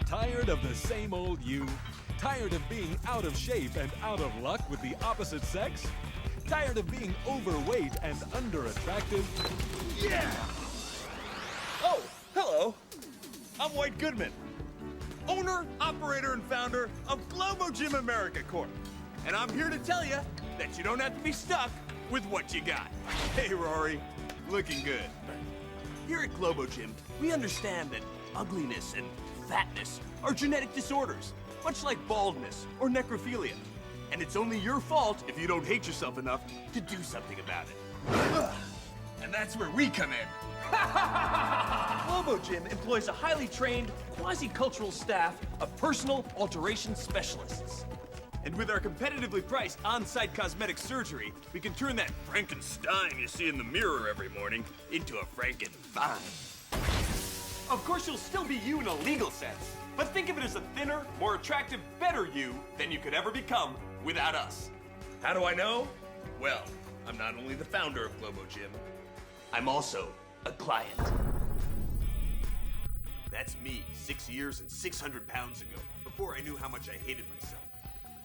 Tired of the same old you? Tired of being out of shape and out of luck with the opposite sex? Tired of being overweight and under-attractive? Yeah! Oh, hello. I'm White Goodman, owner, operator, and founder of Globo Gym America Corp. And I'm here to tell you that you don't have to be stuck with what you got. Hey, Rory, looking good. Here at Globo Gym, we understand that ugliness and fatness are genetic disorders, much like baldness or necrophilia. And it's only your fault if you don't hate yourself enough to do something about it. And that's where we come in. Globo Gym employs a highly trained, quasi-cultural staff of personal alteration specialists. And with our competitively priced on-site cosmetic surgery, we can turn that Frankenstein you see in the mirror every morning into a Frankenfine. Of course, you'll still be you in a legal sense, but think of it as a thinner, more attractive, better you than you could ever become without us. How do I know? Well, I'm not only the founder of Globo Gym, I'm also a client. That's me 6 years and 600 pounds ago, before I knew how much I hated myself.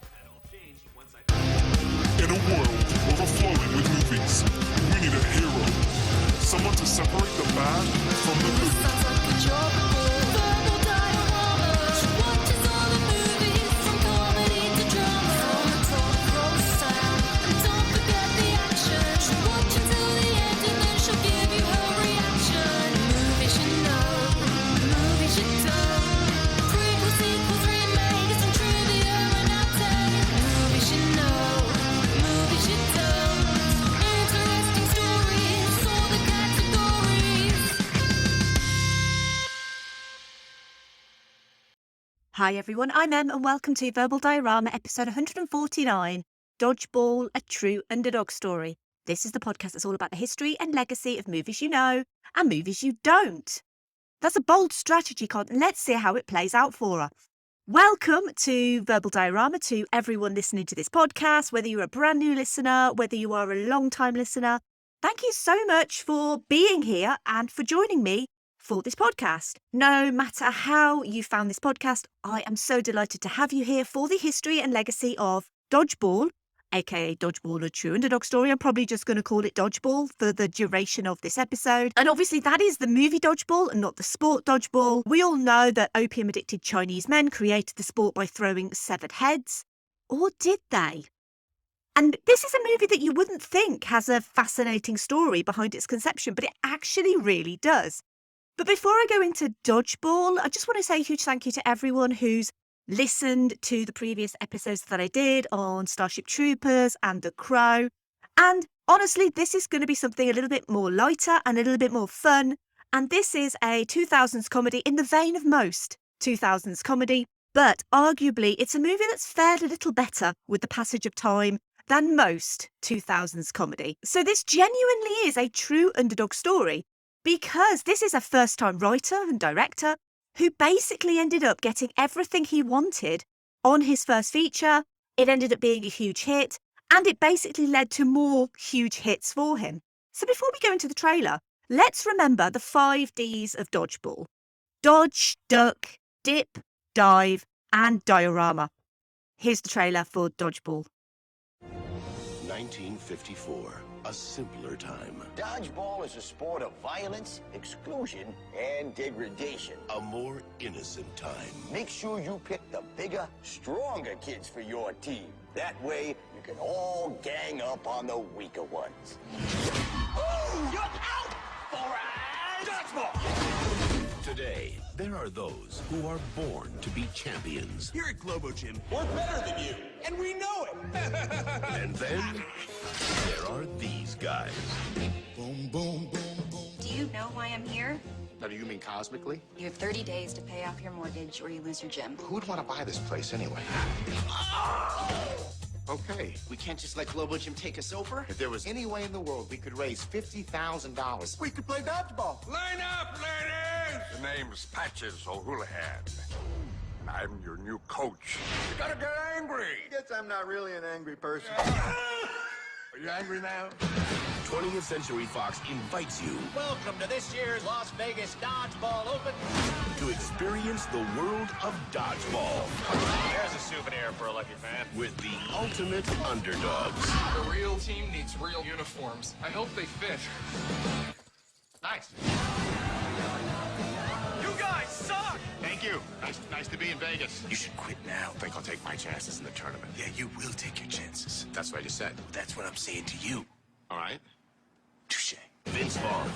That all changed once I... In a world overflowing with movies, we need a hero. Someone to separate the bad from the good. Sounds like a job. Verbal diorama. She watches all the movies, from comedy to drama. From the top roll sound, and don't forget the action. She'll watch until the end, and then she'll give you her reaction. Movies you know, movies you don't. Prequels, sequels, remakes, and trivia and outtake. Movies you know, movies you don't. Interesting stories, all the categories. Hi everyone, I'm Em and welcome to Verbal Diorama episode 149, Dodgeball, a True Underdog Story. This is the podcast that's all about the history and legacy of movies you know and movies you don't. That's a bold strategy, Con. Let's see how it plays out for her. Welcome to Verbal Diorama, to everyone listening to this podcast, whether you're a brand new listener, whether you are a long-time listener. Thank you so much for being here and for joining me for this podcast. No matter how you found this podcast, I am so delighted to have you here for the history and legacy of Dodgeball, aka Dodgeball, a True Underdog Story. I'm probably just going to call it Dodgeball for the duration of this episode. And obviously that is the movie Dodgeball and not the sport Dodgeball. We all know that opium-addicted Chinese men created the sport by throwing severed heads. Or did they? And this is a movie that you wouldn't think has a fascinating story behind its conception, but it actually really does. But before I go into Dodgeball, I just want to say a huge thank you to everyone who's listened to the previous episodes that I did on Starship Troopers and The Crow. And honestly, this is going to be something a little bit more lighter and a little bit more fun. And this is a 2000s comedy in the vein of most 2000s comedy. But arguably, it's a movie that's fared a little better with the passage of time than most 2000s comedy. So this genuinely is a true underdog story, because this is a first-time writer and director who basically ended up getting everything he wanted on his first feature. It ended up being a huge hit, and it basically led to more huge hits for him. So before we go into the trailer, let's remember the 5 Ds of Dodgeball. Dodge, duck, dip, dive, and diorama. Here's the trailer for Dodgeball. 1954, a simpler time. Dodgeball is a sport of violence, exclusion, and degradation. A more innocent time. Make sure you pick the bigger, stronger kids for your team. That way, you can all gang up on the weaker ones. Oh, you're out for a dodgeball! Today, there are those who are born to be champions. Here at Globo Gym, we're better than you, and we know it. And then, there are these guys. Boom, boom, boom, boom. Do you know why I'm here? Now, do you mean cosmically? You have 30 days to pay off your mortgage or you lose your gym. Who'd want to buy this place anyway? Okay. We can't just let Globo Gym take us over. If there was any way in the world we could raise $50,000, we could play dodgeball. Line up, ladies! The name's Patches O'Houlihan. And I'm your new coach. You gotta get angry. Guess I'm not really an angry person. Are you angry now? 20th Century Fox invites you Welcome to this year's Las Vegas DodgeBall Open. to experience the world of dodgeball There's a souvenir for a lucky fan. with the ultimate underdogs. A real team needs real uniforms. I hope they fit. Nice. You guys suck! Thank you. Nice to be in Vegas. You should quit now. I think I'll take my chances in the tournament. Yeah, you will take your chances. That's what I just said. That's what I'm saying to you. All right. Touche. Vince Vaughn,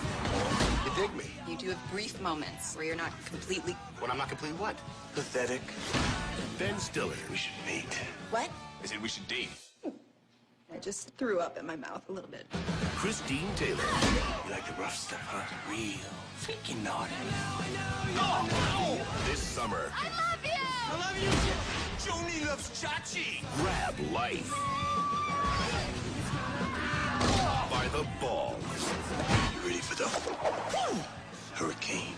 You dig me? You do have brief moments where you're not completely... When I'm not complete what? Pathetic. Ben Stiller, We should meet. What? I said we should date. I just threw up in my mouth a little bit. Christine Taylor, You like the rough stuff, huh? Real freaking naughty. this summer, I love you! I love you too! Joni loves Chachi! grab life by the balls. You ready for the hurricane?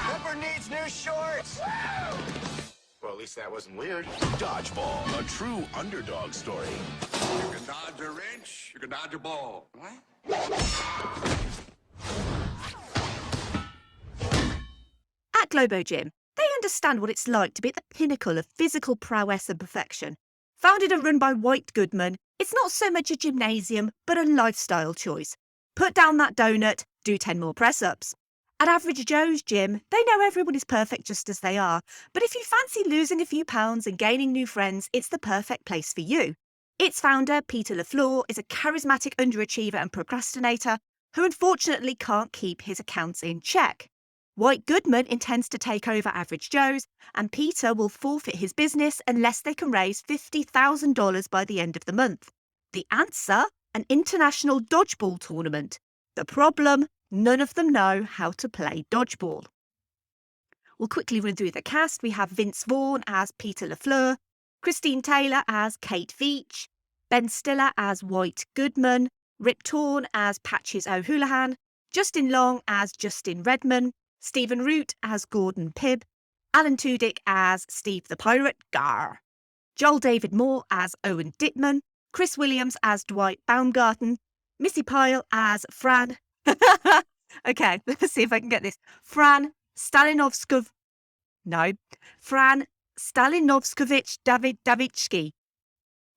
Pepper needs new shorts. Well, at least that wasn't weird. Dodgeball, a true underdog story. You can dodge a wrench, you can dodge a ball. What? At Globo Gym, they understand what it's like to be at the pinnacle of physical prowess and perfection. Founded and run by White Goodman, it's not so much a gymnasium, but a lifestyle choice. Put down that donut, do 10 more press-ups. At Average Joe's gym, they know everyone is perfect just as they are, but if you fancy losing a few pounds and gaining new friends, it's the perfect place for you. Its founder, Peter LaFleur, is a charismatic underachiever and procrastinator who unfortunately can't keep his accounts in check. White Goodman intends to take over Average Joe's, and Peter will forfeit his business unless they can raise $50,000 by the end of the month. The answer? An international dodgeball tournament. The problem? None of them know how to play dodgeball. We'll quickly run through the cast. We have Vince Vaughn as Peter LaFleur, Christine Taylor as Kate Veach, Ben Stiller as White Goodman, Rip Torn as Patches O'Houlihan, Justin Long as Justin Redman, Stephen Root as Gordon Pibb, Alan Tudyk as Steve the Pirate, Gar, Joel David Moore as Owen Dittman, Chris Williams as Dwight Baumgarten, Missy Pyle as Fran. Okay, let's see if I can get this. Fran Stalinovskov. No. Fran Stalinovskovich Davidovitsky.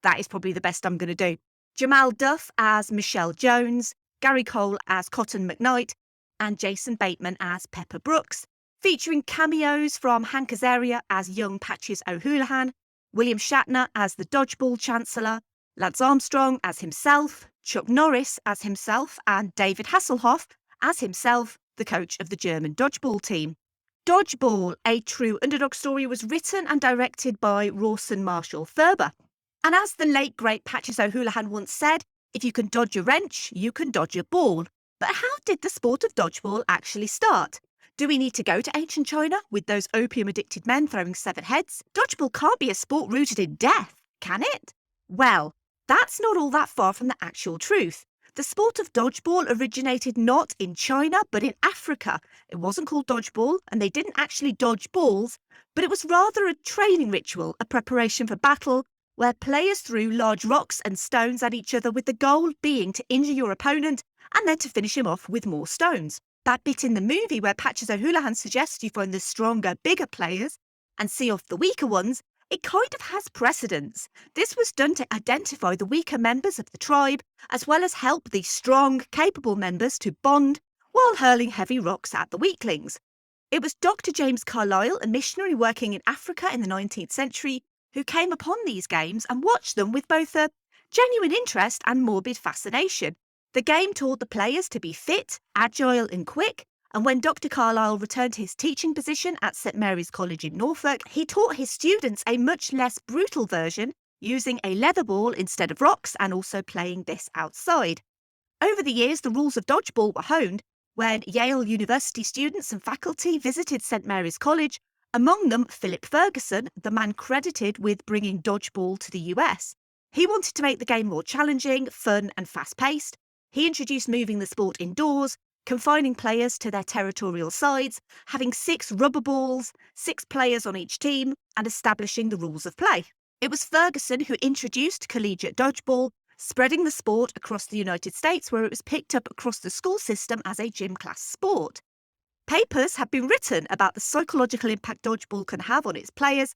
That is probably the best I'm going to do. Jamal Duff as Michelle Jones, Gary Cole as Cotton McKnight, and Jason Bateman as Pepper Brooks, featuring cameos from Hank Azaria as young Patches O'Houlihan, William Shatner as the Dodgeball Chancellor, Lance Armstrong as himself, Chuck Norris as himself, and David Hasselhoff as himself, the coach of the German dodgeball team. Dodgeball, a true underdog story, was written and directed by Rawson Marshall Thurber. And as the late great Patches O'Houlihan once said, if you can dodge a wrench, you can dodge a ball. But how did the sport of dodgeball actually start? Do we need to go to ancient China with those opium-addicted men throwing severed heads? Dodgeball can't be a sport rooted in death, can it? Well, that's not all that far from the actual truth. The sport of dodgeball originated not in China, but in Africa. It wasn't called dodgeball, and they didn't actually dodge balls, but it was rather a training ritual, a preparation for battle, where players threw large rocks and stones at each other with the goal being to injure your opponent and then to finish him off with more stones. That bit in the movie where Patches O'Houlihan suggests you find the stronger, bigger players and see off the weaker ones, it kind of has precedence. This was done to identify the weaker members of the tribe, as well as help the strong, capable members to bond while hurling heavy rocks at the weaklings. It was Dr. James Carlisle, a missionary working in Africa in the 19th century, who came upon these games and watched them with both a genuine interest and morbid fascination. The game taught the players to be fit, agile and quick, and when Dr. Carlisle returned to his teaching position at St Mary's College in Norfolk, he taught his students a much less brutal version, using a leather ball instead of rocks and also playing this outside. Over the years, the rules of dodgeball were honed when Yale University students and faculty visited St Mary's College, among them Philip Ferguson, the man credited with bringing dodgeball to the US. He wanted to make the game more challenging, fun and fast-paced. He introduced moving the sport indoors, confining players to their territorial sides, having 6 rubber balls, 6 players on each team, and establishing the rules of play. It was Ferguson who introduced collegiate dodgeball, spreading the sport across the United States, where it was picked up across the school system as a gym class sport. Papers have been written about the psychological impact dodgeball can have on its players.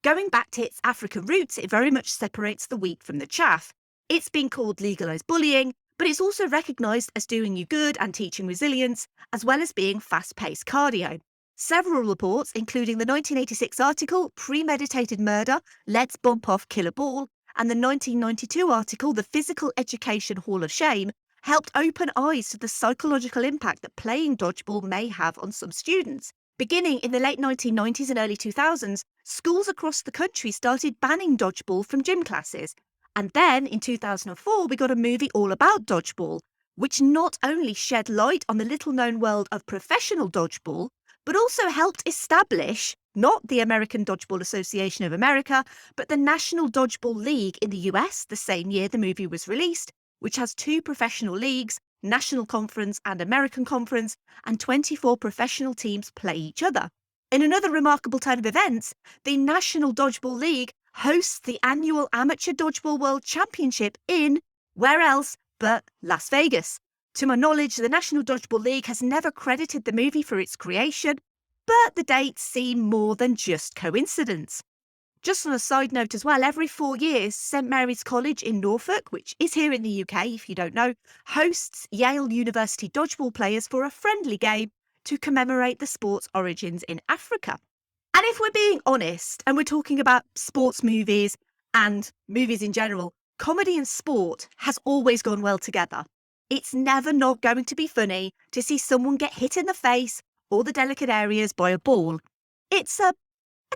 Going back to its African roots, it very much separates the wheat from the chaff. It's been called legalised bullying, but it's also recognised as doing you good and teaching resilience, as well as being fast-paced cardio. Several reports, including the 1986 article Premeditated Murder, Let's Bump Off Kill a Ball, and the 1992 article The Physical Education Hall of Shame, helped open eyes to the psychological impact that playing dodgeball may have on some students. Beginning in the late 1990s and early 2000s, schools across the country started banning dodgeball from gym classes. And then, in 2004, we got a movie all about dodgeball, which not only shed light on the little-known world of professional dodgeball, but also helped establish not the American Dodgeball Association of America, but the National Dodgeball League in the US the same year the movie was released, which has 2 professional leagues, National Conference and American Conference, and 24 professional teams play each other. In another remarkable turn of events, the National Dodgeball League hosts the annual Amateur Dodgeball World Championship in, where else but Las Vegas. To my knowledge, the National Dodgeball League has never credited the movie for its creation, but the dates seem more than just coincidence. Just on a side note as well, every 4 years, St Mary's College in Norfolk, which is here in the UK if you don't know, hosts Yale University dodgeball players for a friendly game to commemorate the sport's origins in Africa. And if we're being honest, and we're talking about sports movies and movies in general, comedy and sport has always gone well together. It's never not going to be funny to see someone get hit in the face or the delicate areas by a ball. It's a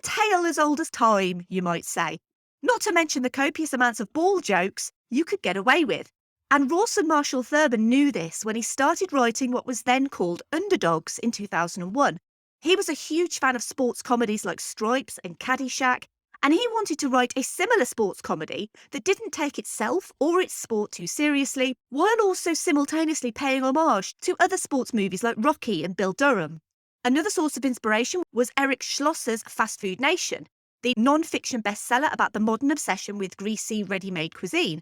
tale as old as time, you might say. Not to mention the copious amounts of ball jokes you could get away with. And Rawson Marshall Thurber knew this when he started writing what was then called Underdogs in 2001. He was a huge fan of sports comedies like Stripes and Caddyshack, and he wanted to write a similar sports comedy that didn't take itself or its sport too seriously, while also simultaneously paying homage to other sports movies like Rocky and Bill Durham. Another source of inspiration was Eric Schlosser's Fast Food Nation, the non-fiction bestseller about the modern obsession with greasy, ready-made cuisine.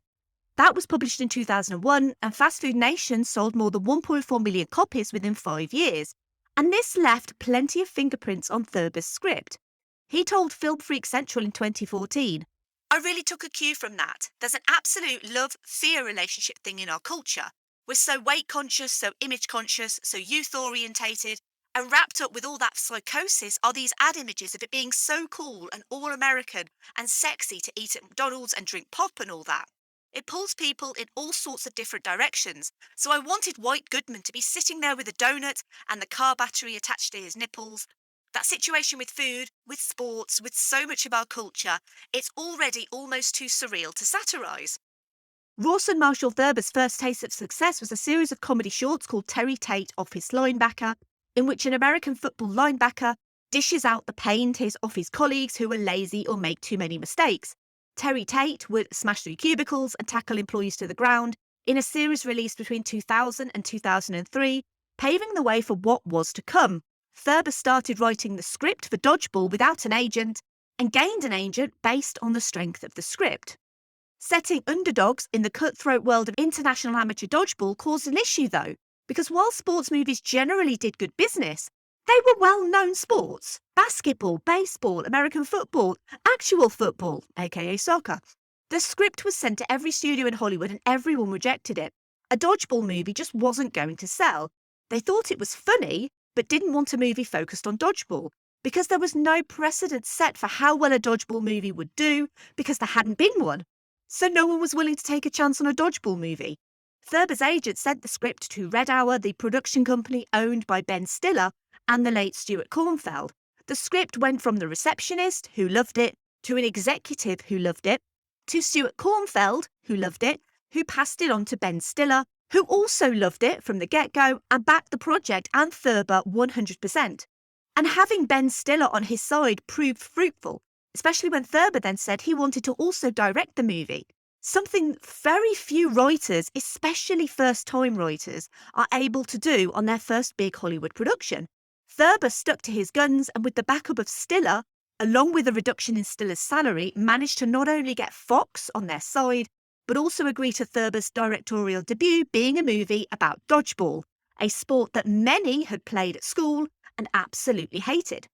That was published in 2001, and Fast Food Nation sold more than 1.4 million copies within 5 years. And this left plenty of fingerprints on Thurber's script. He told Film Freak Central in 2014, "I really took a cue from that. There's an absolute love-fear relationship thing in our culture. We're so weight-conscious, so image-conscious, so youth-orientated, and wrapped up with all that psychosis are these ad images of it being so cool and all-American and sexy to eat at McDonald's and drink pop and all that. It pulls people in all sorts of different directions. So I wanted White Goodman to be sitting there with a donut and the car battery attached to his nipples. That situation with food, with sports, with so much of our culture, it's already almost too surreal to satirise." Rawson Marshall Thurber's first taste of success was a series of comedy shorts called Terry Tate Office Linebacker, in which an American football linebacker dishes out the pain to his office colleagues who are lazy or make too many mistakes. Terry Tate would smash through cubicles and tackle employees to the ground in a series released between 2000 and 2003, paving the way for what was to come. Thurber started writing the script for Dodgeball without an agent and gained an agent based on the strength of the script. Setting underdogs in the cutthroat world of international amateur dodgeball caused an issue, though, because while sports movies generally did good business, they were well-known sports. Basketball, baseball, American football, actual football, aka soccer. The script was sent to every studio in Hollywood and everyone rejected it. A dodgeball movie just wasn't going to sell. They thought it was funny, but didn't want a movie focused on dodgeball, because there was no precedent set for how well a dodgeball movie would do, because there hadn't been one. So no one was willing to take a chance on a dodgeball movie. Thurber's agent sent the script to Red Hour, the production company owned by Ben Stiller and the late Stuart Cornfeld. The script went from the receptionist, who loved it, to an executive who loved it, to Stuart Cornfeld, who loved it, who passed it on to Ben Stiller, who also loved it from the get-go and backed the project and Thurber 100%. And having Ben Stiller on his side proved fruitful, especially when Thurber then said he wanted to also direct the movie, something very few writers, especially first-time writers, are able to do on their first big Hollywood production. Thurber stuck to his guns and with the backup of Stiller, along with a reduction in Stiller's salary, managed to not only get Fox on their side, but also agree to Thurber's directorial debut being a movie about dodgeball, a sport that many had played at school and absolutely hated.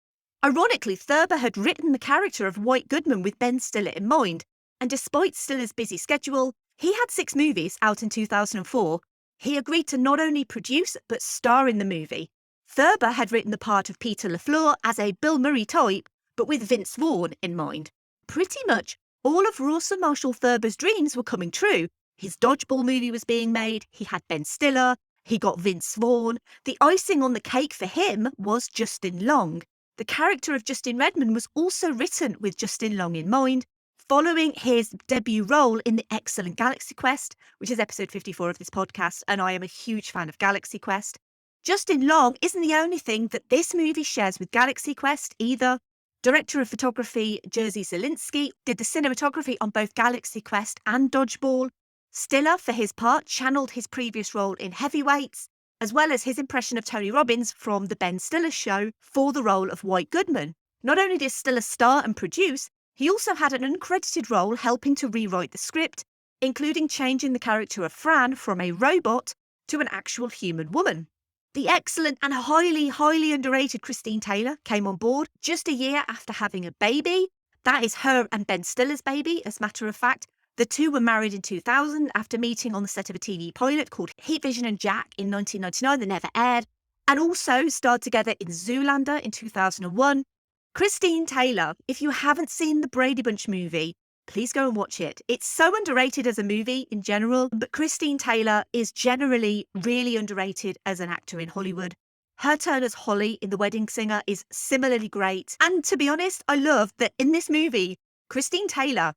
Ironically, Thurber had written the character of White Goodman with Ben Stiller in mind, and despite Stiller's busy schedule, he had 6 movies out in 2004. He agreed to not only produce but star in the movie. Thurber had written the part of Peter LaFleur as a Bill Murray type, but with Vince Vaughn in mind. Pretty much all of Rawson Marshall Thurber's dreams were coming true. His dodgeball movie was being made, he had Ben Stiller, he got Vince Vaughn. The icing on the cake for him was Justin Long. The character of Justin Redmond was also written with Justin Long in mind, following his debut role in the excellent Galaxy Quest, which is episode 54 of this podcast, and I am a huge fan of Galaxy Quest. Justin Long isn't the only thing that this movie shares with Galaxy Quest either. Director of photography Jerzy Zielinski did the cinematography on both Galaxy Quest and Dodgeball. Stiller, for his part, channeled his previous role in Heavyweights, as well as his impression of Tony Robbins from The Ben Stiller Show for the role of White Goodman. Not only did Stiller star and produce, he also had an uncredited role helping to rewrite the script, including changing the character of Fran from a robot to an actual human woman. The excellent and highly underrated Christine Taylor came on board just a year after having a baby. That is her and Ben Stiller's baby, as a matter of fact. The two were married in 2000 after meeting on the set of a TV pilot called Heat Vision and Jack in 1999 that never aired, and also starred together in Zoolander in 2001. Christine Taylor, if you haven't seen the Brady Bunch movie, please go and watch it. It's so underrated as a movie in general, but Christine Taylor is generally really underrated as an actor in Hollywood. Her turn as Holly in The Wedding Singer is similarly great. And to be honest, I love that in this movie, Christine Taylor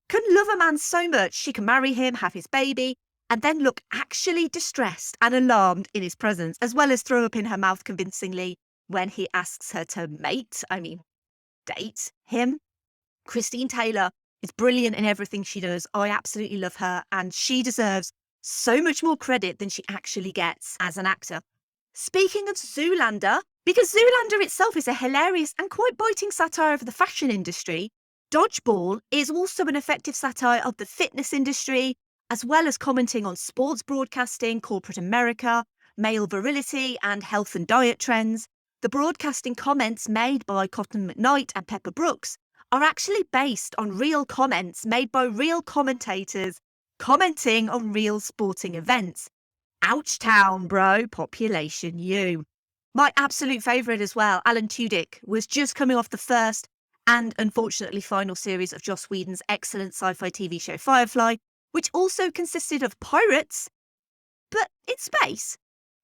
can love a man so much she can marry him, have his baby, and then look actually distressed and alarmed in his presence, as well as throw up in her mouth convincingly when he asks her to date him. Christine Taylor is brilliant in everything she does. I absolutely love her, and she deserves so much more credit than she actually gets as an actor. Speaking of Zoolander, because Zoolander itself is a hilarious and quite biting satire of the fashion industry, Dodgeball is also an effective satire of the fitness industry, as well as commenting on sports broadcasting, corporate America, male virility, and health and diet trends. The broadcasting comments made by Cotton McKnight and Pepper Brooks are actually based on real comments made by real commentators commenting on real sporting events. Ouchtown, bro, population you. My absolute favourite as well, Alan Tudyk, was just coming off the first and unfortunately final series of Joss Whedon's excellent sci-fi TV show Firefly, which also consisted of pirates, but in space.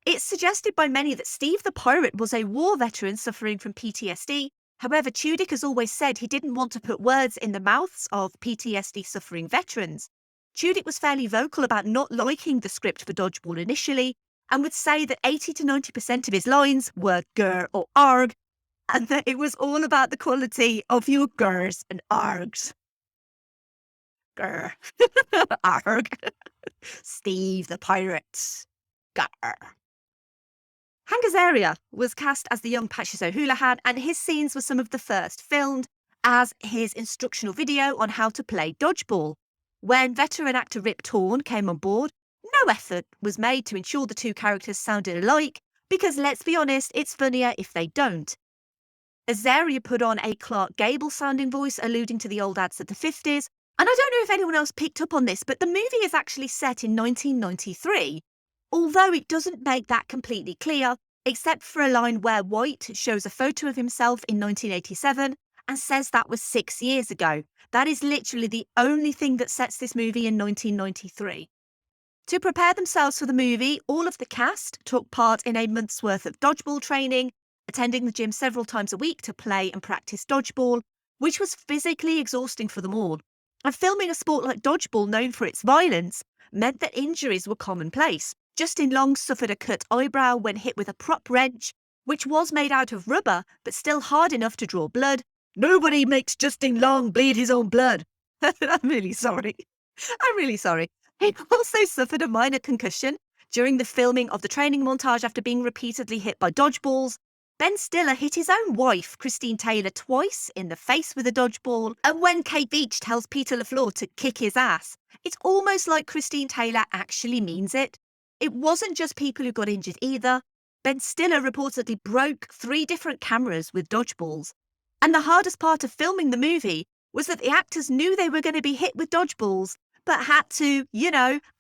It's suggested by many that Steve the Pirate was a war veteran suffering from PTSD. However, Tudyk has always said he didn't want to put words in the mouths of PTSD-suffering veterans. Tudyk was fairly vocal about not liking the script for Dodgeball initially, and would say that 80 to 90% of his lines were grr or arg, and that it was all about the quality of your grrs and args. Grr. Arg. Steve the Pirate. Grr. Hank Azaria was cast as the young Patches O'Houlihan, and his scenes were some of the first filmed as his instructional video on how to play dodgeball. When veteran actor Rip Torn came on board, no effort was made to ensure the two characters sounded alike, because let's be honest, it's funnier if they don't. Azaria put on a Clark Gable-sounding voice alluding to the old ads of the 50s, and I don't know if anyone else picked up on this, but the movie is actually set in 1993. Although it doesn't make that completely clear, except for a line where White shows a photo of himself in 1987 and says that was 6 years ago. That is literally the only thing that sets this movie in 1993. To prepare themselves for the movie, all of the cast took part in a month's worth of dodgeball training, attending the gym several times a week to play and practice dodgeball, which was physically exhausting for them all. And filming a sport like dodgeball known for its violence meant that injuries were commonplace. Justin Long suffered a cut eyebrow when hit with a prop wrench, which was made out of rubber, but still hard enough to draw blood. Nobody makes Justin Long bleed his own blood. I'm really sorry. He also suffered a minor concussion during the filming of the training montage after being repeatedly hit by dodgeballs. Ben Stiller hit his own wife, Christine Taylor, twice in the face with a dodgeball. And when Kate Beach tells Peter LaFleur to kick his ass, It's almost like Christine Taylor actually means it. It wasn't just people who got injured either. Ben Stiller reportedly broke 3 different cameras with dodgeballs. And the hardest part of filming the movie was that the actors knew they were going to be hit with dodgeballs, but had to,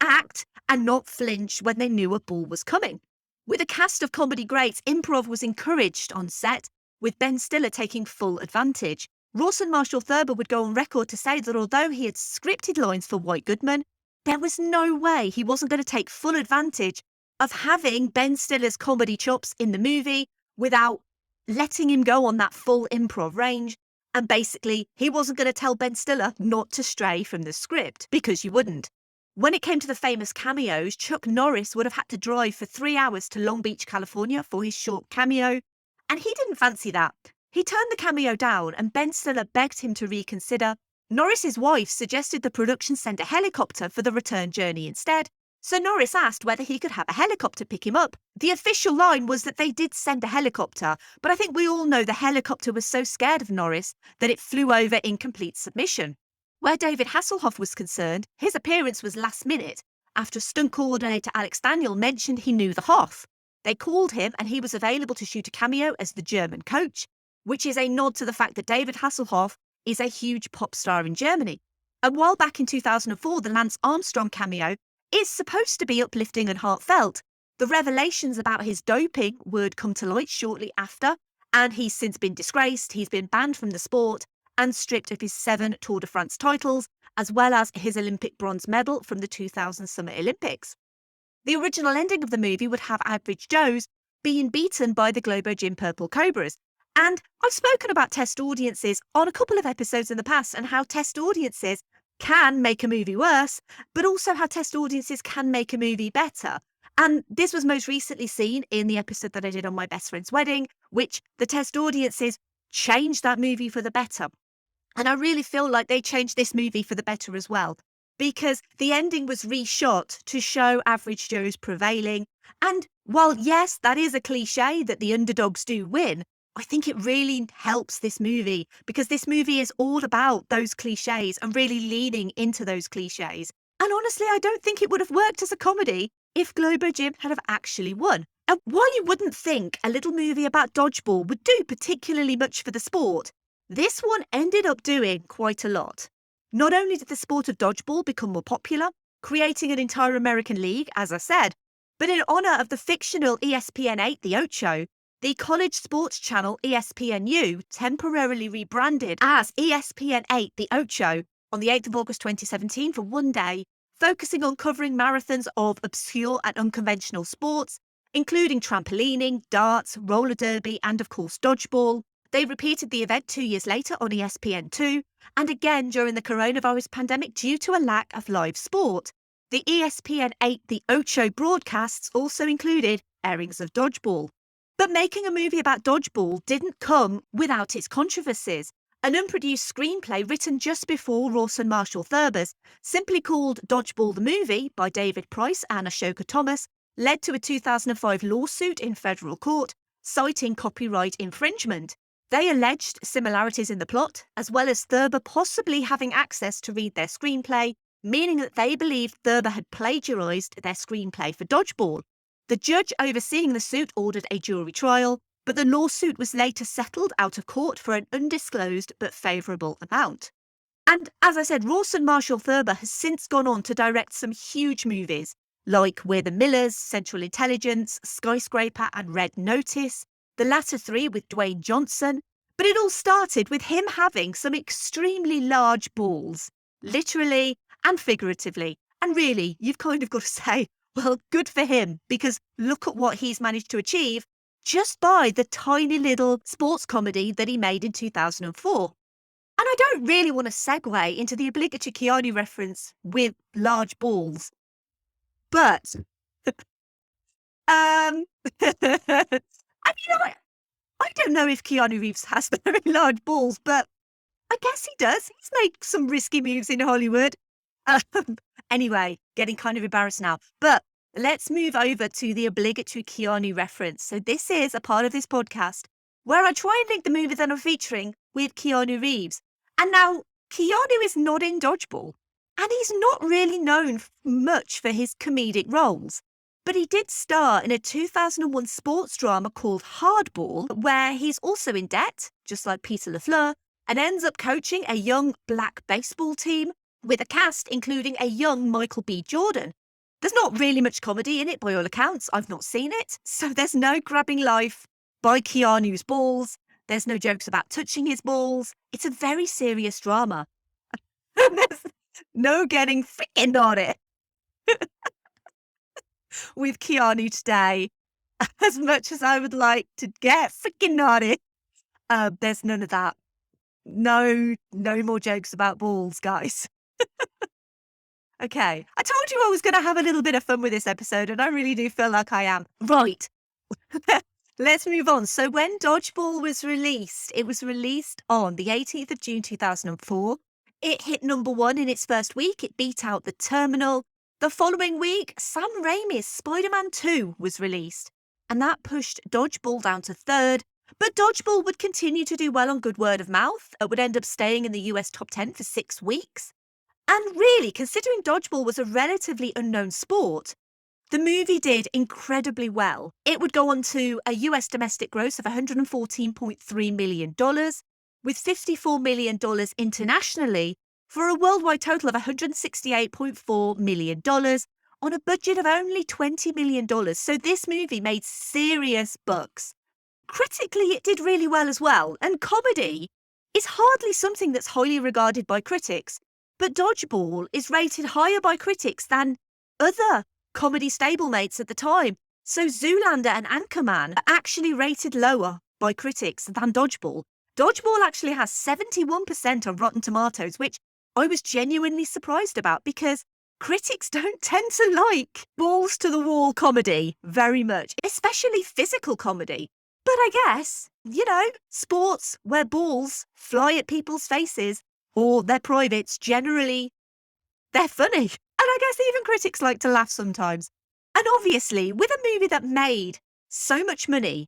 act and not flinch when they knew a ball was coming. With a cast of comedy greats, improv was encouraged on set, with Ben Stiller taking full advantage. Rawson Marshall Thurber would go on record to say that although he had scripted lines for White Goodman, there was no way he wasn't going to take full advantage of having Ben Stiller's comedy chops in the movie without letting him go on that full improv range. And basically, he wasn't going to tell Ben Stiller not to stray from the script, because you wouldn't. When it came to the famous cameos, Chuck Norris would have had to drive for 3 hours to Long Beach, California for his short cameo, and he didn't fancy that. He turned the cameo down, and Ben Stiller begged him to reconsider. Norris's wife suggested the production send a helicopter for the return journey instead, so Norris asked whether he could have a helicopter pick him up. The official line was that they did send a helicopter, but I think we all know the helicopter was so scared of Norris that it flew over in complete submission. Where David Hasselhoff was concerned, his appearance was last minute after stunt coordinator Alex Daniel mentioned he knew the Hoff. They called him and he was available to shoot a cameo as the German coach, which is a nod to the fact that David Hasselhoff is a huge pop star in Germany. And while back in 2004 the Lance Armstrong cameo is supposed to be uplifting and heartfelt, the revelations about his doping would come to light shortly after, and he's since been disgraced, he's been banned from the sport and stripped of his 7 Tour de France titles, as well as his Olympic bronze medal from the 2000 Summer Olympics. The original ending of the movie would have Average Joe's being beaten by the Globo Gym Purple Cobras. And I've spoken about test audiences on a couple of episodes in the past and how test audiences can make a movie worse, but also how test audiences can make a movie better. And this was most recently seen in the episode that I did on my best friend's wedding, which the test audiences changed that movie for the better. And I really feel like they changed this movie for the better as well, because the ending was reshot to show Average Joe's prevailing. And while, yes, that is a cliche that the underdogs do win, I think it really helps this movie, because this movie is all about those cliches and really leaning into those cliches. And honestly, I don't think it would have worked as a comedy if Globo Gym had have actually won. And while you wouldn't think a little movie about dodgeball would do particularly much for the sport, this one ended up doing quite a lot. Not only did the sport of dodgeball become more popular, creating an entire American league, as I said, but in honour of the fictional ESPN8 The Ocho, the college sports channel ESPNU temporarily rebranded as ESPN8 The Ocho on the 8th of August 2017 for one day, focusing on covering marathons of obscure and unconventional sports, including trampolining, darts, roller derby, and of course dodgeball. They repeated the event 2 years later on ESPN2, and again during the coronavirus pandemic due to a lack of live sport. The ESPN8 The Ocho broadcasts also included airings of dodgeball. But making a movie about dodgeball didn't come without its controversies. An unproduced screenplay written just before Rawson Marshall Thurber's, simply called Dodgeball the Movie by David Price and Ashoka Thomas, led to a 2005 lawsuit in federal court, citing copyright infringement. They alleged similarities in the plot, as well as Thurber possibly having access to read their screenplay, meaning that they believed Thurber had plagiarised their screenplay for Dodgeball. The judge overseeing the suit ordered a jury trial, but the lawsuit was later settled out of court for an undisclosed but favourable amount. And as I said, Rawson Marshall Thurber has since gone on to direct some huge movies, like We're the Millers, Central Intelligence, Skyscraper and Red Notice, the latter 3 with Dwayne Johnson. But it all started with him having some extremely large balls, literally and figuratively. And really, you've kind of got to say, well, good for him, because look at what he's managed to achieve just by the tiny little sports comedy that he made in 2004. And I don't really want to segue into the obligatory Keanu reference with large balls, but I don't know if Keanu Reeves has very large balls, but I guess he does. He's made some risky moves in Hollywood. Anyway, getting kind of embarrassed now, but let's move over to the obligatory Keanu reference. So this is a part of this podcast where I try and link the movie that I'm featuring with Keanu Reeves. And now, Keanu is not in Dodgeball. and he's not really known much for his comedic roles. But he did star in a 2001 sports drama called Hardball, where he's also in debt, just like Peter LaFleur, and ends up coaching a young black baseball team with a cast including a young Michael B. Jordan. There's not really much comedy in it by all accounts. I've not seen it. So there's no grabbing life by Keanu's balls. There's no jokes about touching his balls. It's a very serious drama. There's no getting freaking on it with Keanu today. As much as I would like to get freaking naughty, there's none of that. No more jokes about balls, guys. Okay, I told you I was going to have a little bit of fun with this episode, and I really do feel like I am. Right, let's move on. So when DodgeBall was released, it was released on the 18th of June 2004. It hit #1 in its first week. It beat out The Terminal. The following week, Sam Raimi's Spider-Man 2 was released, and that pushed DodgeBall down to 3rd. But DodgeBall would continue to do well on good word of mouth. It would end up staying in the US top 10 for 6 weeks. And really, considering dodgeball was a relatively unknown sport, the movie did incredibly well. It would go on to a US domestic gross of $114.3 million, with $54 million internationally, for a worldwide total of $168.4 million on a budget of only $20 million. So this movie made serious bucks. Critically, it did really well as well, and comedy is hardly something that's highly regarded by critics. But Dodgeball is rated higher by critics than other comedy stablemates at the time. So Zoolander and Anchorman are actually rated lower by critics than Dodgeball. Dodgeball actually has 71% on Rotten Tomatoes, which I was genuinely surprised about because critics don't tend to like balls-to-the-wall comedy very much, especially physical comedy. But I guess, sports where balls fly at people's faces or their privates, generally, they're funny. And I guess even critics like to laugh sometimes. And obviously, with a movie that made so much money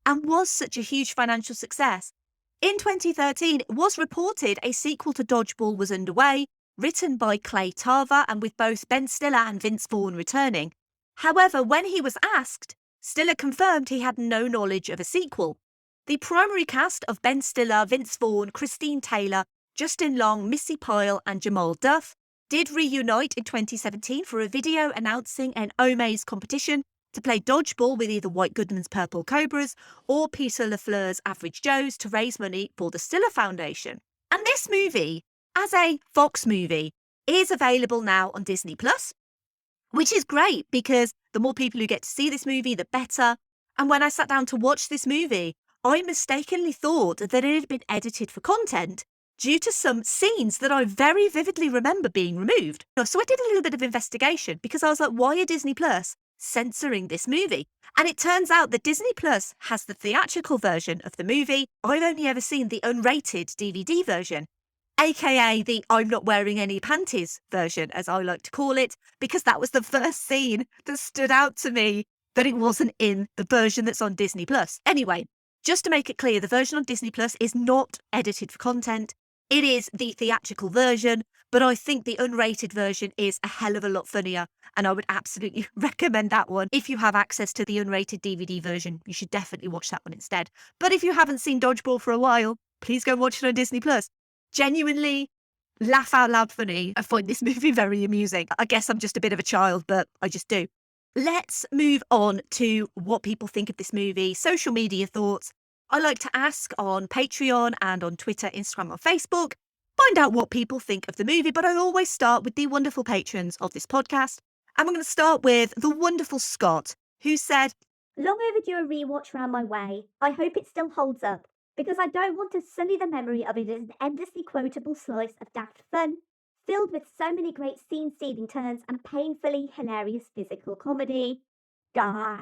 and was such a huge financial success, in 2013, it was reported a sequel to Dodgeball was underway, written by Clay Tarver and with both Ben Stiller and Vince Vaughn returning. However, when he was asked, Stiller confirmed he had no knowledge of a sequel. The primary cast of Ben Stiller, Vince Vaughn, Christine Taylor, Justin Long, Missy Pyle and Jamal Duff did reunite in 2017 for a video announcing an Omaze competition to play dodgeball with either White Goodman's Purple Cobras or Peter LaFleur's Average Joes to raise money for the Stiller Foundation. And this movie, as a Fox movie, is available now on Disney+, which is great because the more people who get to see this movie, the better. And when I sat down to watch this movie, I mistakenly thought that it had been edited for content due to some scenes that I very vividly remember being removed. So I did a little bit of investigation because I was like, why are Disney Plus censoring this movie? And it turns out that Disney Plus has the theatrical version of the movie. I've only ever seen the unrated DVD version, aka the I'm not wearing any panties version, as I like to call it, because that was the first scene that stood out to me that it wasn't in the version that's on Disney Plus. Anyway, just to make it clear, the version on Disney Plus is not edited for content. It is the theatrical version, but I think the unrated version is a hell of a lot funnier, and I would absolutely recommend that one. If you have access to the unrated DVD version, you should definitely watch that one instead. But if you haven't seen Dodgeball for a while, please go watch it on Disney Plus. Genuinely laugh out loud funny. I find this movie very amusing. I guess I'm just a bit of a child, but I just do. Let's move on to what people think of this movie, social media thoughts. I like to ask on Patreon and on Twitter, Instagram, or Facebook, find out what people think of the movie, but I always start with the wonderful patrons of this podcast. And I'm going to start with the wonderful Scott, who said, long overdue a rewatch round my way. I hope it still holds up, because I don't want to sully the memory of it as an endlessly quotable slice of daft fun, filled with so many great scene-stealing turns and painfully hilarious physical comedy. Gah.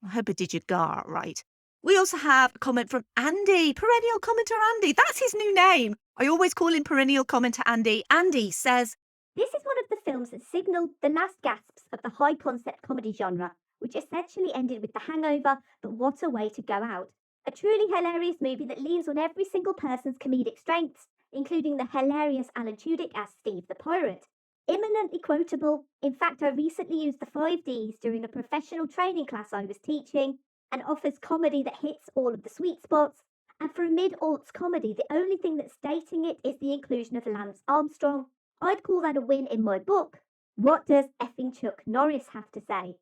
I hope I did your gar right. We also have a comment from Andy, perennial commenter Andy. That's his new name. I always call him perennial commenter Andy. Andy says, this is one of the films that signalled the last gasps of the high-concept comedy genre, which essentially ended with The Hangover, but what a way to go out. A truly hilarious movie that leans on every single person's comedic strengths including the hilarious Alan Tudyk as Steve the Pirate. Imminently quotable. In fact, I recently used the 5Ds during a professional training class I was teaching, and offers comedy that hits all of the sweet spots. And for a mid-aughts comedy, the only thing that's dating it is the inclusion of Lance Armstrong. I'd call that a win in my book. What does effing Chuck Norris have to say?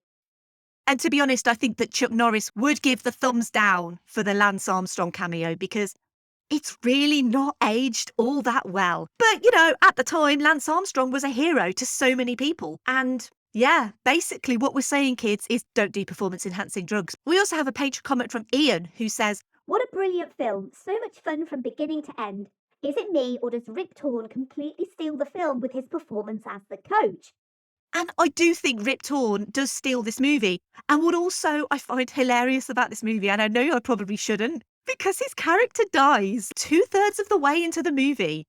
And to be honest, I think that Chuck Norris would give the thumbs down for the Lance Armstrong cameo because it's really not aged all that well. But, you know, at the time, Lance Armstrong was a hero to so many people. And yeah, basically what we're saying, kids, is don't do performance-enhancing drugs. We also have a Patreon comment from Ian who says, "What a brilliant film. So much fun from beginning to end. Is it me, or does Rip Torn completely steal the film with his performance as the coach?" And I do think Rip Torn does steal this movie. And what also I find hilarious about this movie, and I know I probably shouldn't, because his character dies 2/3 of the way into the movie.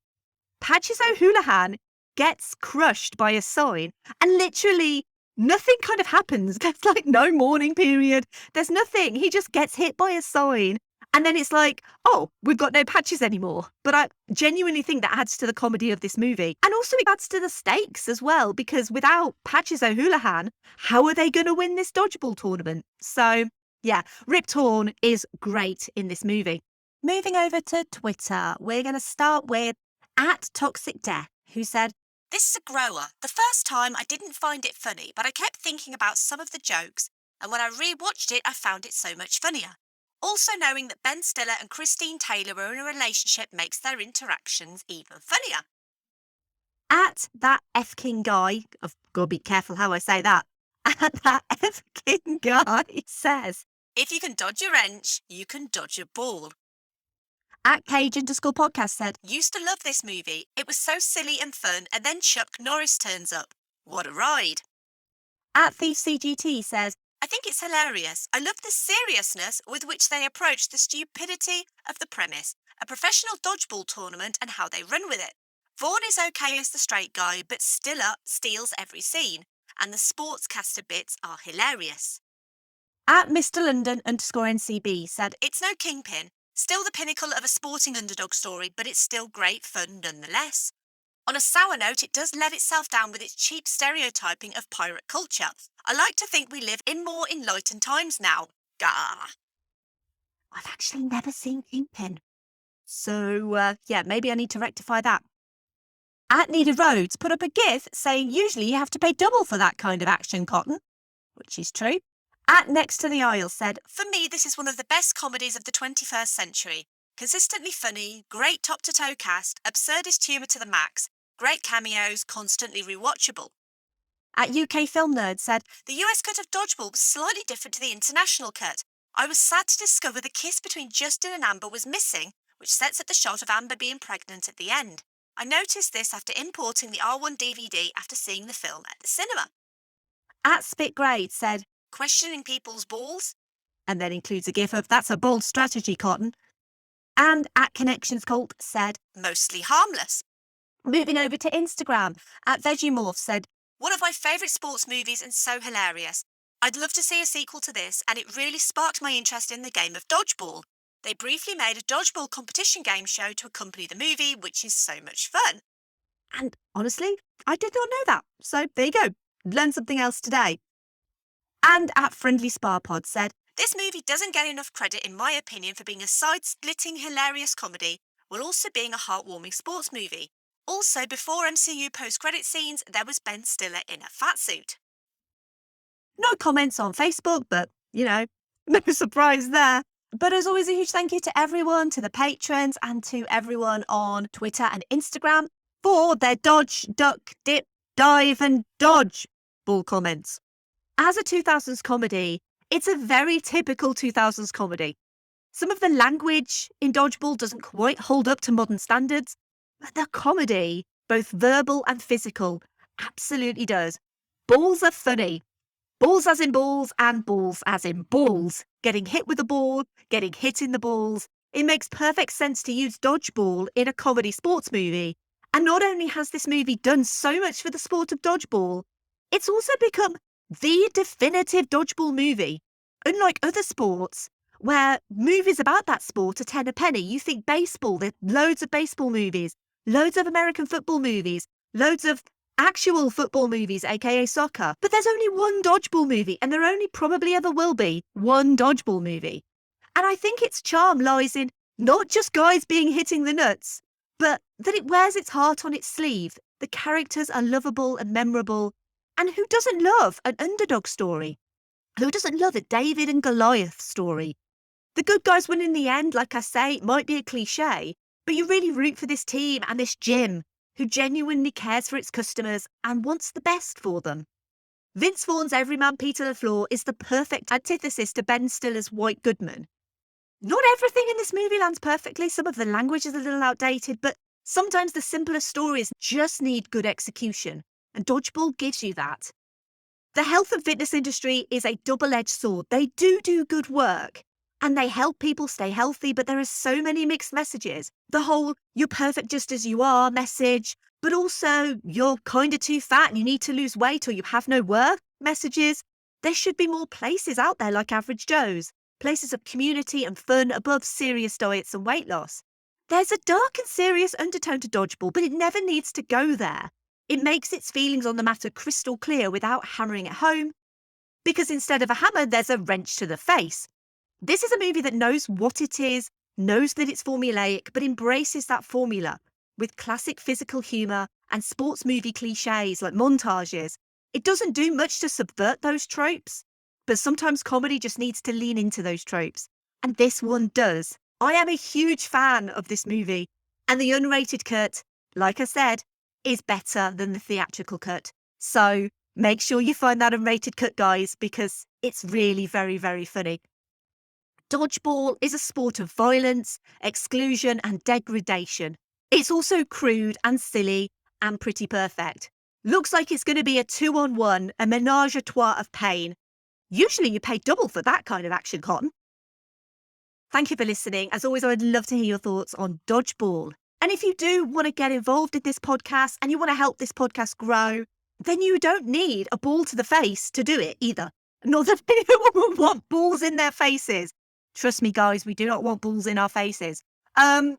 Patches O'Houlihan gets crushed by a sign and literally nothing kind of happens. There's like no mourning period. There's nothing. He just gets hit by a sign. And then it's like, oh, we've got no Patches anymore. But I genuinely think that adds to the comedy of this movie. And also it adds to the stakes as well, because without Patches O'Houlihan, how are they going to win this dodgeball tournament? So, yeah, Rip Torn is great in this movie. Moving over to Twitter, we're going to start with @ToxicDeath, who said, "This is a grower. The first time I didn't find it funny, but I kept thinking about some of the jokes, and when I rewatched it, I found it so much funnier. Also, knowing that Ben Stiller and Christine Taylor are in a relationship makes their interactions even funnier." That F King guy, I've got to be careful how I say that. That F King guy says, "If you can dodge a wrench, you can dodge a ball." @Cage_podcast said, "Used to love this movie. It was so silly and fun, and then Chuck Norris turns up. What a ride." @ThiefCGT says, "I think it's hilarious. I love the seriousness with which they approach the stupidity of the premise, a professional dodgeball tournament, and how they run with it. Vaughn is okay as the straight guy, but Stiller steals every scene, and the sportscaster bits are hilarious." @Mr. London_NCB said, "It's no Kingpin, still the pinnacle of a sporting underdog story, but it's still great fun nonetheless. On a sour note, it does let itself down with its cheap stereotyping of pirate culture. I like to think we live in more enlightened times now. Gah." I've actually never seen Kingpin. So, yeah, maybe I need to rectify that. @Needed Roads put up a GIF saying usually you have to pay double for that kind of action, Cotton, which is true. @Next to the Aisle said, "For me, this is one of the best comedies of the 21st century. Consistently funny, great top-to-toe cast, absurdist humour to the max, great cameos, constantly rewatchable." @UK Film Nerd said, "The US cut of Dodgeball was slightly different to the international cut. I was sad to discover the kiss between Justin and Amber was missing, which sets up the shot of Amber being pregnant at the end. I noticed this after importing the R1 DVD after seeing the film at the cinema." @Spitgrade said, "Questioning people's balls," and then includes a gif of "That's a bold strategy, Cotton." And @ConnectionsCult said, "Mostly harmless." Moving over to Instagram, @VeggieMorph said, "One of my favourite sports movies and so hilarious. I'd love to see a sequel to this, and it really sparked my interest in the game of dodgeball. They briefly made a dodgeball competition game show to accompany the movie, which is so much fun." And honestly, I did not know that. So there you go. Learned something else today. And @FriendlySparPod said, "This movie doesn't get enough credit, in my opinion, for being a side-splitting, hilarious comedy, while also being a heartwarming sports movie. Also, before MCU post-credit scenes, there was Ben Stiller in a fat suit." No comments on Facebook, but, you know, no surprise there. But as always, a huge thank you to everyone, to the patrons, and to everyone on Twitter and Instagram for their dodge, duck, dip, dive, and dodge ball comments. As a 2000s comedy, it's a very typical 2000s comedy. Some of the language in Dodgeball doesn't quite hold up to modern standards, but the comedy, both verbal and physical, absolutely does. Balls are funny. Balls as in balls and balls as in balls. Getting hit with a ball, getting hit in the balls. It makes perfect sense to use Dodgeball in a comedy sports movie. And not only has this movie done so much for the sport of Dodgeball, it's also become the definitive Dodgeball movie. Unlike other sports, where movies about that sport are 10 a penny. You think baseball, there's loads of baseball movies. loads of American football movies, loads of actual football movies, aka soccer. But there's only one dodgeball movie, and there only probably ever will be one dodgeball movie. And I think its charm lies in not just guys being hitting the nuts, but that it wears its heart on its sleeve. The characters are lovable and memorable. And who doesn't love an underdog story? Who doesn't love a David and Goliath story? The good guys win in the end, like I say, might be a cliche, but you really root for this team and this gym who genuinely cares for its customers and wants the best for them. Vince Vaughn's everyman Peter LaFleur is the perfect antithesis to Ben Stiller's White Goodman. Not everything in this movie lands perfectly. Some of the language is a little outdated, but sometimes the simplest stories just need good execution, and Dodgeball gives you that. The health and fitness industry is a double-edged sword. They do good work, and they help people stay healthy, but there are so many mixed messages. The whole "you're perfect just as you are" message, but also "you're kind of too fat and you need to lose weight or you have no worth" messages. There should be more places out there like Average Joe's, places of community and fun above serious diets and weight loss. There's a dark and serious undertone to Dodgeball, but it never needs to go there. It makes its feelings on the matter crystal clear without hammering it home, because instead of a hammer, there's a wrench to the face. This is a movie that knows what it is, knows that it's formulaic, but embraces that formula with classic physical humour and sports movie cliches like montages. It doesn't do much to subvert those tropes, but sometimes comedy just needs to lean into those tropes, and this one does. I am a huge fan of this movie, and the unrated cut, like I said, is better than the theatrical cut. So make sure you find that unrated cut, guys, because it's really very, very funny. Dodgeball is a sport of violence, exclusion, and degradation. It's also crude and silly and pretty perfect. Looks like it's going to be a 2-on-1, a menage a trois of pain. Usually you pay double for that kind of action, Cotton. Thank you for listening. As always, I would love to hear your thoughts on Dodgeball. And if you do want to get involved in this podcast and you want to help this podcast grow, then you don't need a ball to the face to do it either. Not that anyone want balls in their faces. Trust me, guys, we do not want balls in our faces. Oh,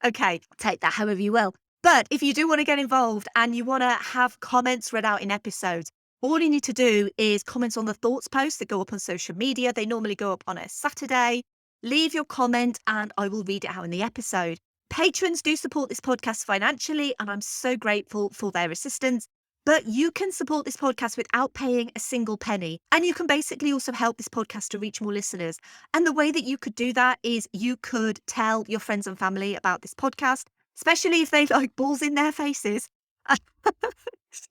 okay. Take that however you will. But if you do want to get involved and you want to have comments read out in episodes, all you need to do is comment on the thoughts posts that go up on social media. They normally go up on a Saturday. Leave your comment and I will read it out in the episode. Patrons do support this podcast financially, and I'm so grateful for their assistance. But you can support this podcast without paying a single penny. And you can basically also help this podcast to reach more listeners. And the way that you could do that is you could tell your friends and family about this podcast, especially if they like balls in their faces.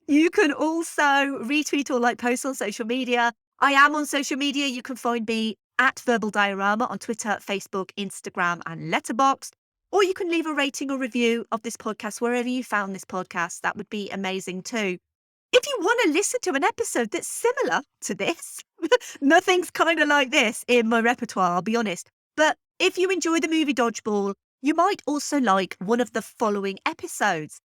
You can also retweet or like posts on social media. I am on social media. You can find me at Verbal Diorama on Twitter, Facebook, Instagram, and Letterboxd. Or you can leave a rating or review of this podcast wherever you found this podcast. That would be amazing too. If you want to listen to an episode that's similar to this, nothing's kind of like this in my repertoire, I'll be honest. But if you enjoy the movie Dodgeball, you might also like one of the following episodes.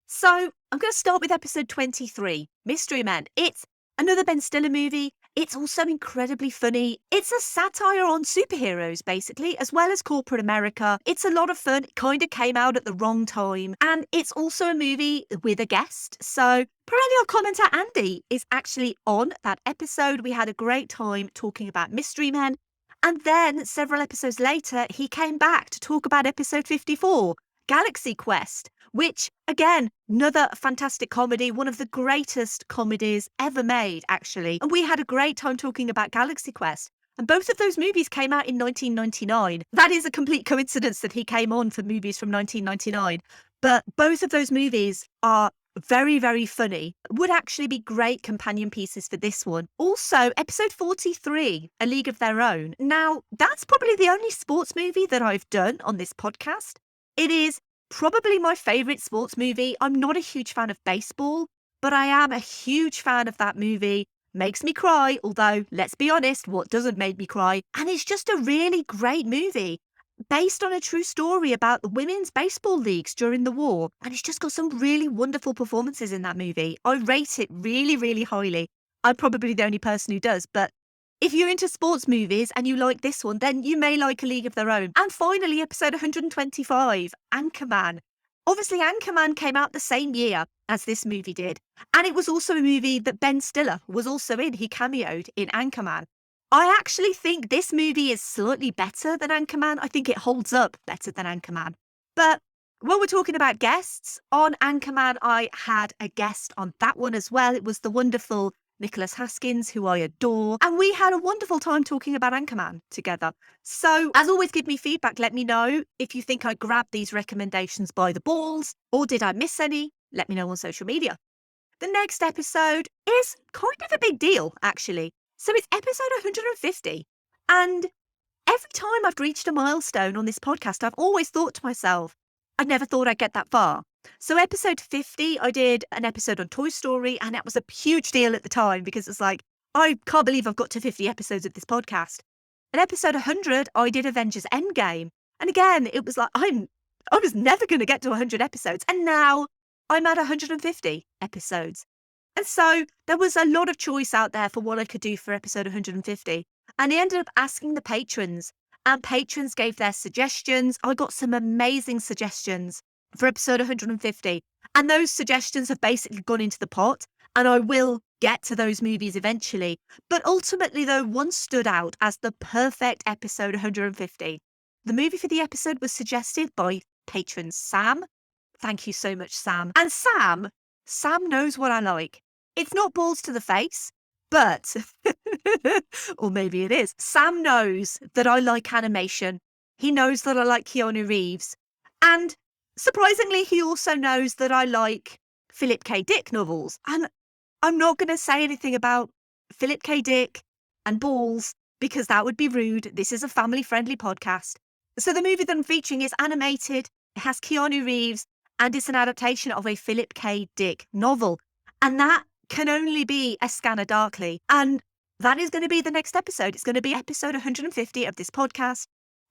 So I'm going to start with episode 23, Mystery Men. It's another Ben Stiller movie. It's also incredibly funny. It's a satire on superheroes, basically, as well as corporate America. It's a lot of fun. It kind of came out at the wrong time. And it's also a movie with a guest. So perennial commenter Andy is actually on that episode. We had a great time talking about Mystery Men. And then several episodes later, he came back to talk about episode 54, Galaxy Quest, which, again, another fantastic comedy, one of the greatest comedies ever made, actually. And we had a great time talking about Galaxy Quest. And both of those movies came out in 1999. That is a complete coincidence that he came on for movies from 1999. But both of those movies are very, very funny. Would actually be great companion pieces for this one. Also, episode 43, A League of Their Own. Now, that's probably the only sports movie that I've done on this podcast. It is probably my favourite sports movie. I'm not a huge fan of baseball, but I am a huge fan of that movie. Makes me cry, although, let's be honest, what doesn't make me cry? And it's just a really great movie, based on a true story about the women's baseball leagues during the war. And it's just got some really wonderful performances in that movie. I rate it really, really highly. I'm probably the only person who does, but If you're into sports movies and you like this one, then you may like A League of Their Own. And finally, episode 125, Anchorman. Obviously, Anchorman came out the same year as this movie did. And it was also a movie that Ben Stiller was also in. He cameoed in Anchorman. I actually think this movie is slightly better than Anchorman. I think it holds up better than Anchorman. But when we're talking about guests, on Anchorman, I had a guest on that one as well. It was the wonderful Nicholas Haskins, who I adore. And we had a wonderful time talking about Anchorman together. So, as always, give me feedback. Let me know if you think I grabbed these recommendations by the balls, or did I miss any? Let me know on social media. The next episode is kind of a big deal, actually. So it's episode 150. And every time I've reached a milestone on this podcast, I've always thought to myself, I never thought I'd get that far. So episode 50, I did an episode on Toy Story, and that was a huge deal at the time because it's like, I can't believe I've got to 50 episodes of this podcast. And episode 100, I did Avengers Endgame. And again, it was like, I was never going to get to 100 episodes. And now I'm at 150 episodes. And so there was a lot of choice out there for what I could do for episode 150. And I ended up asking the patrons, and patrons gave their suggestions. I got some amazing suggestions for episode 150. And those suggestions have basically gone into the pot, and I will get to those movies eventually. But ultimately, though, one stood out as the perfect episode 150. The movie for the episode was suggested by patron Sam. Thank you so much, Sam. And Sam knows what I like. It's not balls to the face, but, or maybe it is. Sam knows that I like animation. He knows that I like Keanu Reeves. And surprisingly, he also knows that I like Philip K. Dick novels. And I'm not going to say anything about Philip K. Dick and balls because that would be rude. This is a family-friendly podcast. So the movie that I'm featuring is animated. It has Keanu Reeves, and it's an adaptation of a Philip K. Dick novel. And that can only be A Scanner Darkly. And that is going to be the next episode. It's going to be episode 150 of this podcast.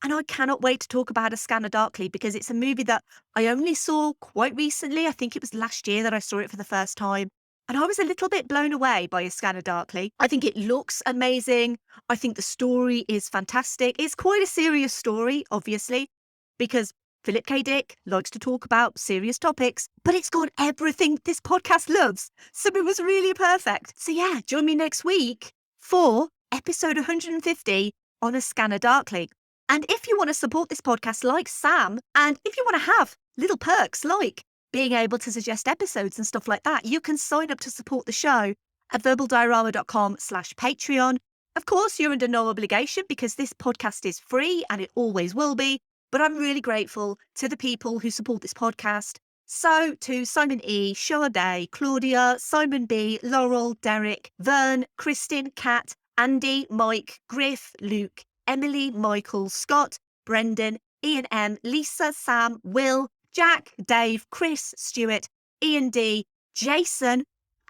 And I cannot wait to talk about A Scanner Darkly because it's a movie that I only saw quite recently. I think it was last year that I saw it for the first time. And I was a little bit blown away by A Scanner Darkly. I think it looks amazing. I think the story is fantastic. It's quite a serious story, obviously, because Philip K. Dick likes to talk about serious topics, but it's got everything this podcast loves. So it was really perfect. So yeah, join me next week for episode 150 on A Scanner Darkly. And if you want to support this podcast like Sam, and if you want to have little perks like being able to suggest episodes and stuff like that, you can sign up to support the show at verbaldiorama.com/Patreon. Of course, you're under no obligation because this podcast is free and it always will be. But I'm really grateful to the people who support this podcast. So to Simon E, Sade, Claudia, Simon B, Laurel, Derek, Vern, Kristin, Kat, Andy, Mike, Griff, Luke, Emily, Michael, Scott, Brendan, Ian M, Lisa, Sam, Will, Jack, Dave, Chris, Stuart, Ian D, Jason,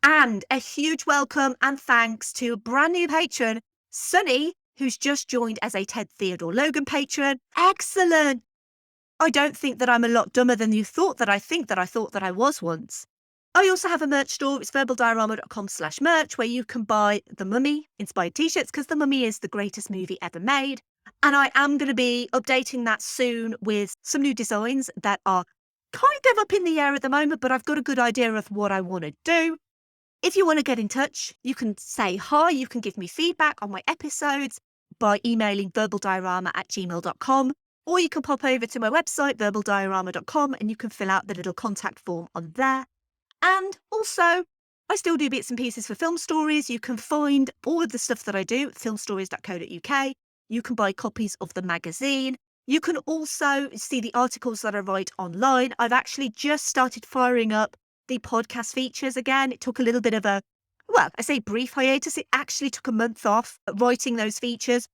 and a huge welcome and thanks to a brand new patron, Sunny, who's just joined as a Ted Theodore Logan patron. Excellent! I don't think that I'm a lot dumber than you thought that I thought that I was once. I also have a merch store. It's verbaldiorama.com/merch where you can buy the Mummy inspired t-shirts because the Mummy is the greatest movie ever made. And I am going to be updating that soon with some new designs that are kind of up in the air at the moment, but I've got a good idea of what I want to do. If you want to get in touch, you can say hi, you can give me feedback on my episodes by emailing verbaldiorama@gmail.com, or you can pop over to my website, verbaldiorama.com, and you can fill out the little contact form on there. And also, I still do bits and pieces for Film Stories. You can find all of the stuff that I do at filmstories.co.uk. You can buy copies of the magazine. You can also see the articles that I write online. I've actually just started firing up the podcast features again. It took a little bit of a, well, I say brief hiatus. It actually took a month off writing those features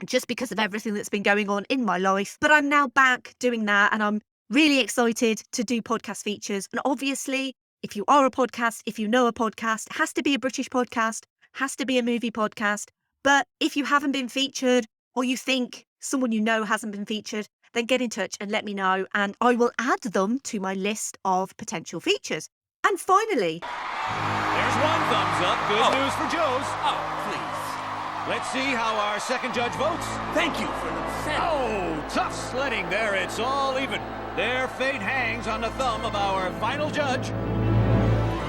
just because of everything that's been going on in my life. But I'm now back doing that and I'm really excited to do podcast features. And obviously, if you are a podcast, if you know a podcast, it has to be a British podcast, has to be a movie podcast. But if you haven't been featured or you think someone you know hasn't been featured, then get in touch and let me know and I will add them to my list of potential features. And finally, There's one thumbs up. Good news for Joe's. Oh, please. Let's see how our second judge votes. Thank you for the Oh, tough sledding there. It's all even. Their fate hangs on the thumb of our final judge.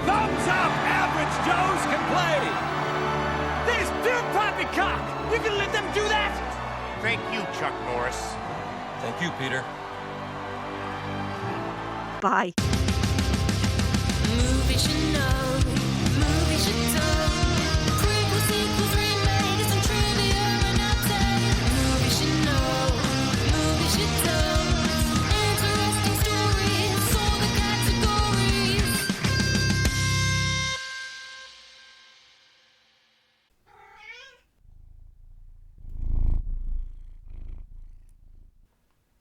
Thumbs up! Average Joes can play! This big poppycock! You can let them do that? Thank you, Chuck Norris. Thank you, Peter. Bye. Movies you know, movies you don't. Prequels, sequels,